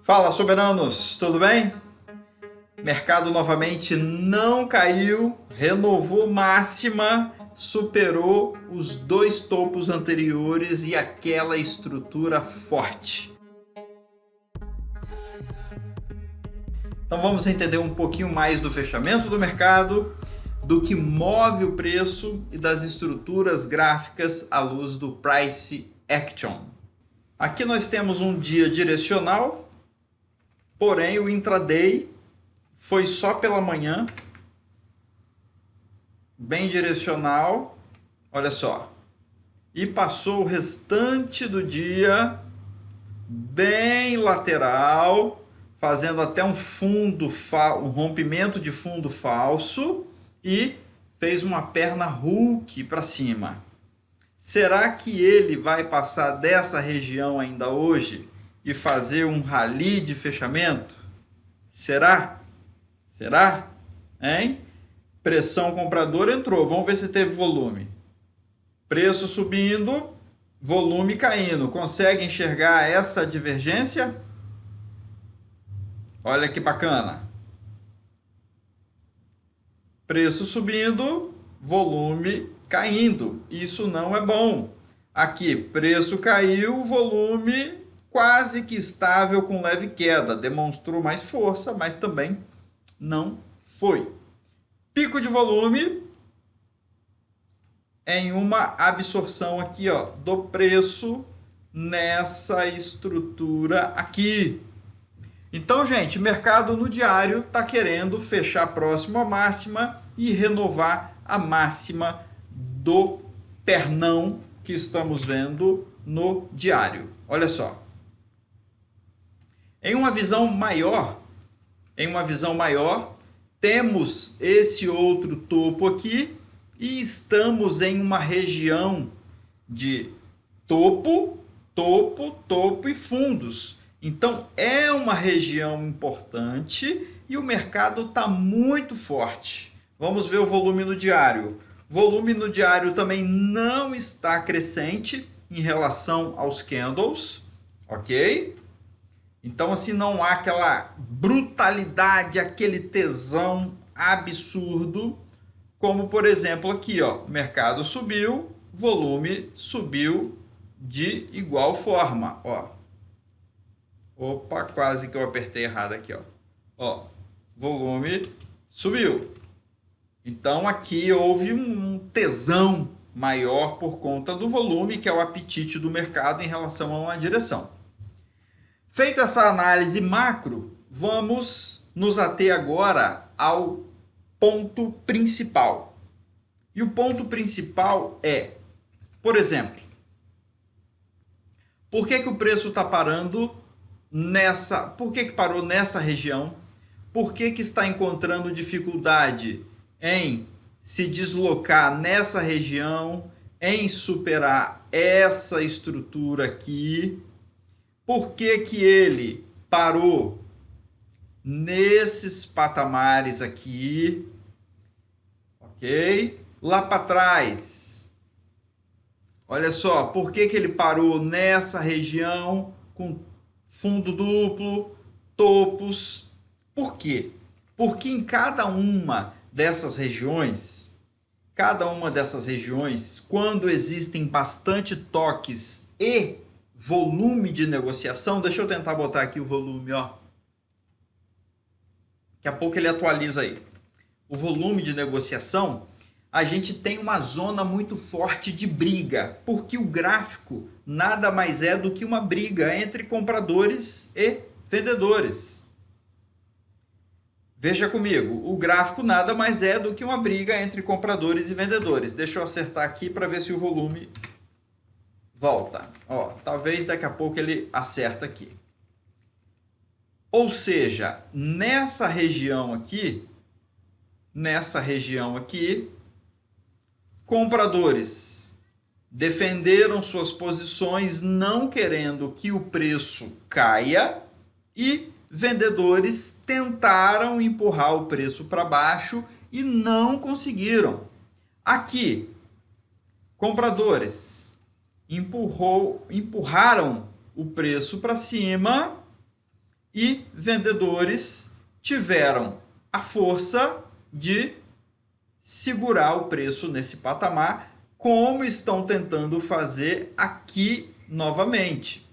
Fala, soberanos, tudo bem? Mercado novamente não caiu, renovou máxima, superou os dois topos anteriores e aquela estrutura forte. Então vamos entender um pouquinho mais do fechamento do mercado, do que move o preço e das estruturas gráficas à luz do Price Action. Aqui nós temos um dia direcional, porém o intraday foi só pela manhã, bem direcional, olha só, e passou o restante do dia bem lateral, fazendo até um rompimento de fundo falso e fez uma perna Hulk para cima. Será que ele vai passar dessa região ainda hoje e fazer um rally de fechamento? Será? Será? Hein? Pressão compradora entrou. Vamos ver se teve volume. Preço subindo, volume caindo. Consegue enxergar essa divergência? Olha que bacana. Preço subindo, volume caindo. Isso não é bom. Aqui, preço caiu, volume quase que estável com leve queda. Demonstrou mais força, mas também não foi. Pico de volume em uma absorção aqui, ó, do preço nessa estrutura aqui. Então, gente, mercado no diário está querendo fechar próximo à máxima e renovar a máxima do pernão que estamos vendo no diário. Olha só. Em uma visão maior, temos esse outro topo aqui e estamos em uma região de topo, topo, topo e fundos. Então é uma região importante e o mercado está muito forte. Vamos ver o volume no diário. O volume no diário também não está crescente em relação aos candles, ok? Então, assim, não há aquela brutalidade, aquele tesão absurdo, como, por exemplo, aqui, ó, o mercado subiu, volume subiu de igual forma, ó. Opa, quase que eu apertei errado aqui, ó. Ó, volume subiu. Então, aqui houve um tesão maior por conta do volume, que é o apetite do mercado em relação a uma direção. Feita essa análise macro, vamos nos ater agora ao ponto principal. E o ponto principal é, por exemplo, por que o preço está parando nessa... Por que parou nessa região? Por que está encontrando dificuldade em se deslocar nessa região, em superar essa estrutura aqui? Por que ele parou nesses patamares aqui? Ok? Lá para trás. Olha só, por que ele parou nessa região com fundo duplo, topos? Por quê? Porque em cada uma dessas regiões, quando existem bastante toques e volume de negociação, deixa eu tentar botar aqui o volume, ó. Daqui a pouco ele atualiza aí. O volume de negociação, a gente tem uma zona muito forte de briga, porque o gráfico nada mais é do que uma briga entre compradores e vendedores. Veja comigo, o gráfico nada mais é do que uma briga entre compradores e vendedores. Deixa eu acertar aqui para ver se o volume volta. Ó, talvez daqui a pouco ele acerta aqui. Ou seja, nessa região aqui, compradores defenderam suas posições não querendo que o preço caia e vendedores tentaram empurrar o preço para baixo e não conseguiram. Aqui, compradores empurraram o preço para cima e vendedores tiveram a força de segurar o preço nesse patamar, como estão tentando fazer aqui novamente.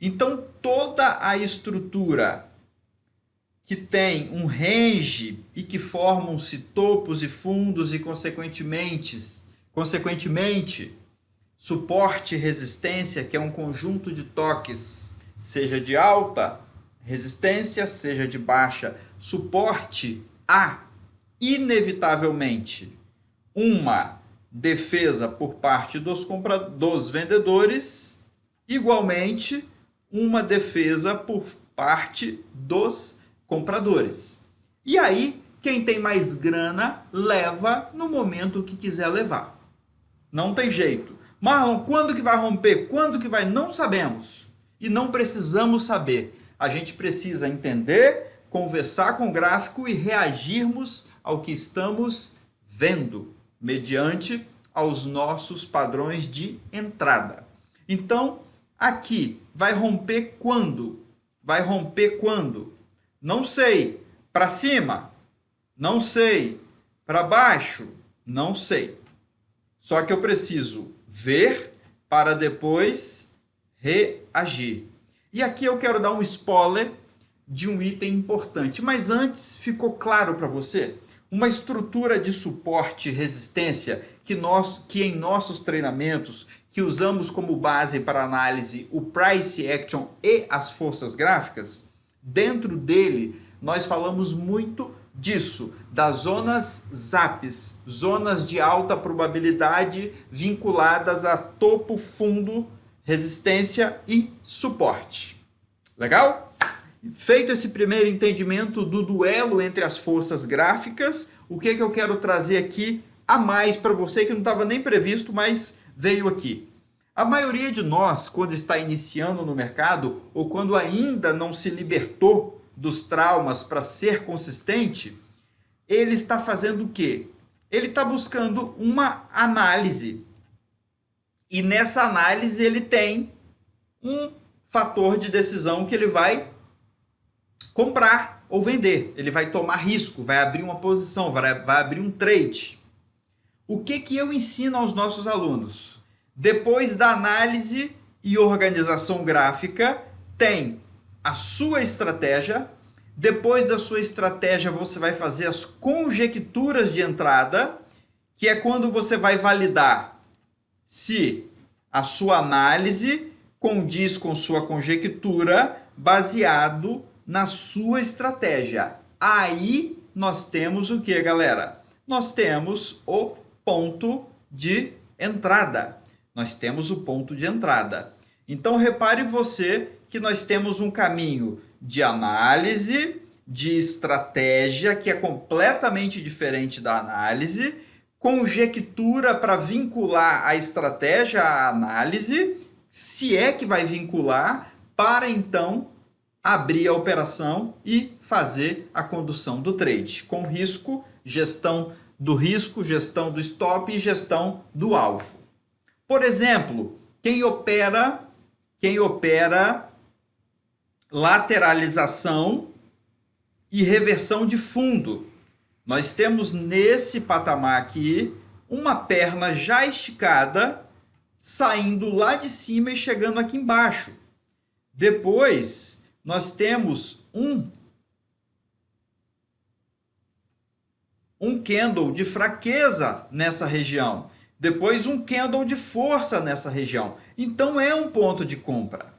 Então, toda a estrutura que tem um range e que formam-se topos e fundos e, consequentemente, suporte e resistência, que é um conjunto de toques, seja de alta resistência, seja de baixa suporte, há inevitavelmente uma defesa por parte dos vendedores, igualmente uma defesa por parte dos compradores. E aí, quem tem mais grana leva no momento que quiser levar. Não tem jeito. Marlon, quando que vai romper? Quando que vai? Não sabemos. E não precisamos saber. A gente precisa entender, conversar com o gráfico e reagirmos ao que estamos vendo, mediante aos nossos padrões de entrada. Então, aqui, vai romper quando? Vai romper quando? Não sei. Para cima? Não sei. Para baixo? Não sei. Só que eu preciso ver para depois reagir. E aqui eu quero dar um spoiler de um item importante. Mas antes, ficou claro para você? Uma estrutura de suporte e resistência que em nossos treinamentos, que usamos como base para análise o Price Action e as forças gráficas, dentro dele nós falamos muito disso, das zonas ZAPs, zonas de alta probabilidade vinculadas a topo, fundo, resistência e suporte. Legal? Feito esse primeiro entendimento do duelo entre as forças gráficas, o que eu quero trazer aqui a mais para você, que não estava nem previsto, mas veio aqui. A maioria de nós, quando está iniciando no mercado, ou quando ainda não se libertou dos traumas para ser consistente, ele está fazendo o quê? Ele está buscando uma análise. E nessa análise ele tem um fator de decisão que ele vai comprar ou vender. Ele vai tomar risco, vai abrir uma posição, vai abrir um trade. O que eu ensino aos nossos alunos? Depois da análise e organização gráfica, tem a sua estratégia. Depois da sua estratégia, você vai fazer as conjecturas de entrada, que é quando você vai validar se a sua análise condiz com sua conjectura, baseado na sua estratégia. Aí nós temos o que, galera? Nós temos o ponto de entrada. Então, repare você que nós temos um caminho de análise, de estratégia, que é completamente diferente da análise, conjectura para vincular a estratégia à análise, se é que vai vincular, para então abrir a operação e fazer a condução do trade, com risco, gestão do stop e gestão do alvo. Por exemplo, quem opera lateralização e reversão de fundo. Nós temos nesse patamar aqui uma perna já esticada, saindo lá de cima e chegando aqui embaixo. Depois, nós temos um candle de fraqueza nessa região. Depois, um candle de força nessa região. Então, é um ponto de compra.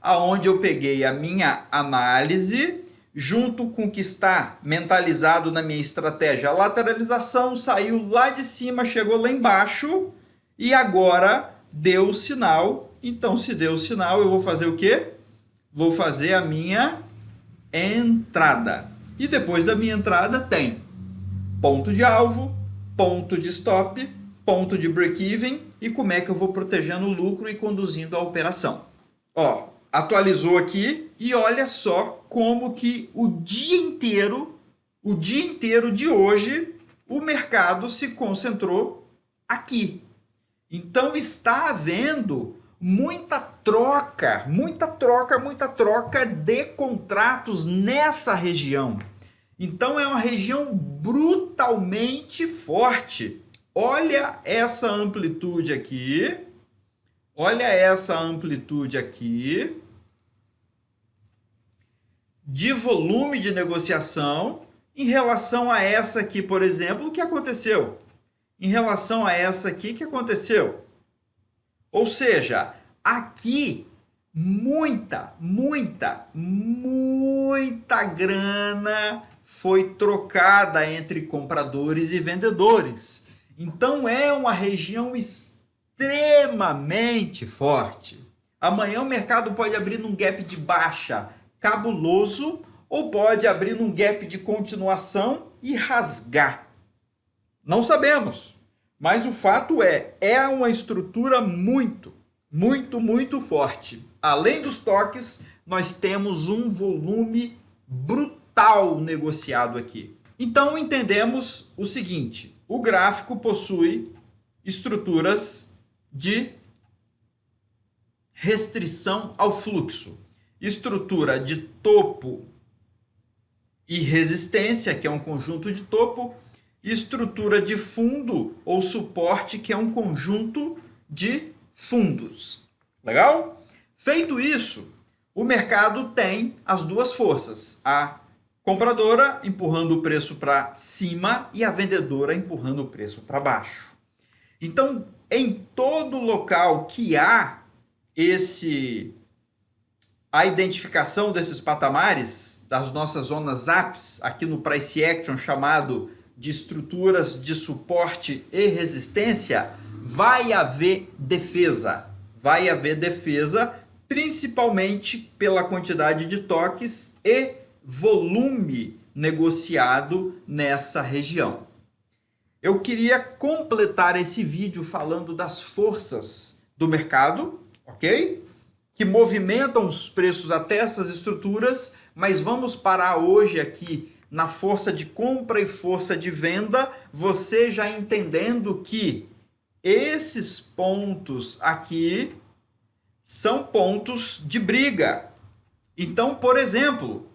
Aonde eu peguei a minha análise, junto com o que está mentalizado na minha estratégia. A lateralização saiu lá de cima, chegou lá embaixo e agora deu o sinal. Então, se deu o sinal, eu vou fazer o quê? Vou fazer a minha entrada. E depois da minha entrada tem ponto de alvo, ponto de stop, ponto de break-even e como é que eu vou protegendo o lucro e conduzindo a operação. Ó, atualizou aqui e olha só como que o dia inteiro de hoje, o mercado se concentrou aqui. Então está havendo muita troca de contratos nessa região. Então é uma região brutalmente forte. Olha essa amplitude aqui. Olha essa amplitude aqui de volume de negociação em relação a essa aqui, por exemplo, o que aconteceu? Em relação a essa aqui, o que aconteceu? Ou seja, aqui muita grana foi trocada entre compradores e vendedores. Então é uma região extremamente forte. Amanhã o mercado pode abrir num gap de baixa cabuloso ou pode abrir num gap de continuação e rasgar. Não sabemos, mas o fato é uma estrutura muito forte. Além dos toques, nós temos um volume brutal negociado aqui. Então entendemos o seguinte, o gráfico possui estruturas de restrição ao fluxo. Estrutura de topo e resistência, que é um conjunto de topo, estrutura de fundo ou suporte, que é um conjunto de fundos. Legal? Feito isso, o mercado tem as duas forças, a compradora empurrando o preço para cima e a vendedora empurrando o preço para baixo. Então, em todo local que há a identificação desses patamares, das nossas zonas ápices, aqui no Price Action, chamado de estruturas de suporte e resistência, vai haver defesa. Vai haver defesa, principalmente pela quantidade de toques e volume negociado nessa região. Eu queria completar esse vídeo falando das forças do mercado, ok? Que movimentam os preços até essas estruturas, mas vamos parar hoje aqui na força de compra e força de venda, você já entendendo que esses pontos aqui são pontos de briga. Então, por exemplo,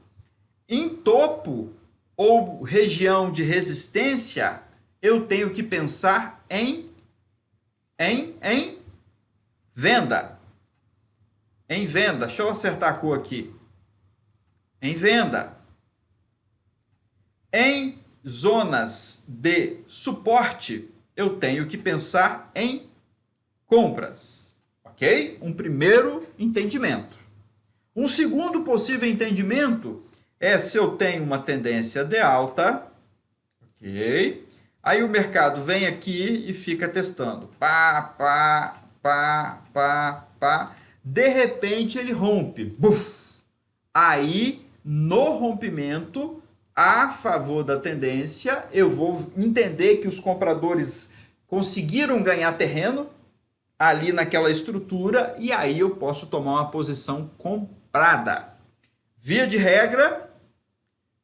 em topo ou região de resistência, eu tenho que pensar em venda. Em venda, deixa eu acertar a cor aqui. Em venda. Em zonas de suporte, eu tenho que pensar em compras. Ok? Um primeiro entendimento. Um segundo possível entendimento é se eu tenho uma tendência de alta. Ok? Aí o mercado vem aqui e fica testando. Pá. De repente ele rompe. Buf! Aí, no rompimento, a favor da tendência, eu vou entender que os compradores conseguiram ganhar terreno ali naquela estrutura e aí eu posso tomar uma posição comprada. Via de regra,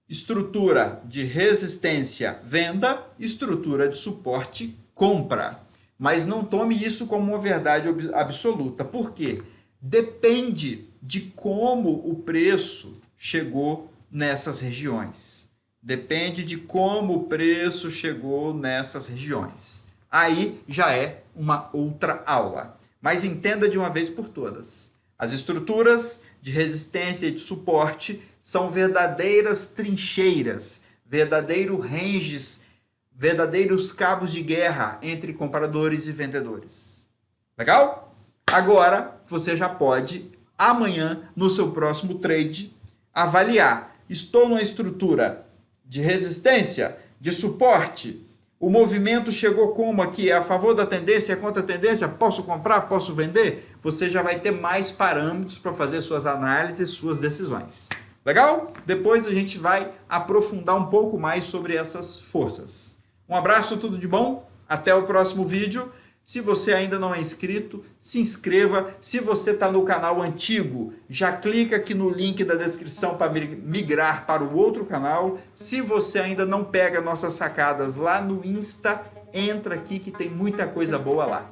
estrutura de resistência, venda, estrutura de suporte, compra. Mas não tome isso como uma verdade absoluta. Por quê? Depende de como o preço chegou nessas regiões. Depende de como o preço chegou nessas regiões. Aí já é uma outra aula. Mas entenda de uma vez por todas. As estruturas de resistência e de suporte são verdadeiras trincheiras, verdadeiros ranges, verdadeiros cabos de guerra entre compradores e vendedores. Legal? Agora você já pode, amanhã, no seu próximo trade, avaliar. Estou numa estrutura de resistência, de suporte, o movimento chegou como aqui? É a favor da tendência, é contra a tendência? Posso comprar? Posso vender? Você já vai ter mais parâmetros para fazer suas análises, suas decisões. Legal? Depois a gente vai aprofundar um pouco mais sobre essas forças. Um abraço, tudo de bom? Até o próximo vídeo. Se você ainda não é inscrito, se inscreva. Se você está no canal antigo, já clica aqui no link da descrição para migrar para o outro canal. Se você ainda não pega nossas sacadas lá no Insta, entra aqui que tem muita coisa boa lá.